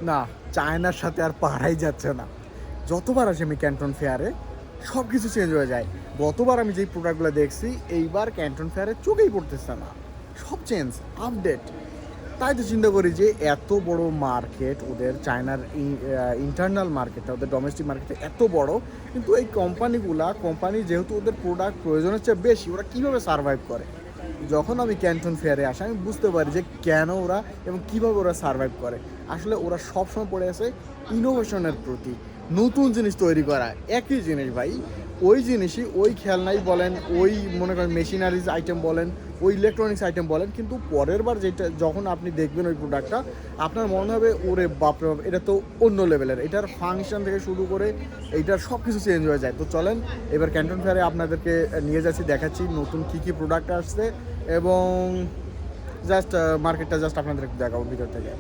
না, চায়নার সাথে আর পারাই যাচ্ছে না। যতবার আসি আমি ক্যান্টন ফেয়ারে সব কিছু চেঞ্জ হয়ে যায়। গতবার আমি যেই প্রোডাক্টগুলো দেখছি এইবার ক্যান্টন ফেয়ারে চোখেই পড়তেছে না, সব চেঞ্জ, আপডেট। তাই তো চিন্তা করি যে এত বড় মার্কেট ওদের, চায়নার ইন্টারনাল মার্কেটটা, ওদের ডোমেস্টিক মার্কেটটা এত বড়, কিন্তু এই কোম্পানি যেহেতু ওদের প্রোডাক্ট প্রয়োজনের চেয়ে বেশি, ওরা কীভাবে সার্ভাইভ করে। যখন আমি ক্যান্টন ফেয়ারে আসি আমি বুঝতে পারি যে কেন ওরা এবং কীভাবে ওরা সার্ভাইভ করে। আসলে ওরা সবসময় পড়ে আছে ইনোভেশনের প্রতি, নতুন জিনিস তৈরি করা। একই জিনিস ভাই, ওই জিনিসই, ওই খেলনাই বলেন, ওই মনে করেন মেশিনারিজ আইটেম বলেন, ওই ইলেকট্রনিক্স আইটেম বলেন, কিন্তু পরের বার যেটা যখন আপনি দেখবেন ওই প্রোডাক্টটা, আপনার মনে হবে ওরে বাপরে বাপ, এটা তো অন্য লেভেলের। এটার ফাংশন থেকে শুরু করে এইটার সব কিছু চেঞ্জ হয়ে যায়। তো চলেন এবার ক্যান্টন ফেয়ারে আপনাদেরকে নিয়ে যাচ্ছি, দেখাচ্ছি নতুন কী কী প্রোডাক্ট আসছে এবং জাস্ট মার্কেটটা জাস্ট আপনাদের একটু দেখাবো ভিতর থেকে।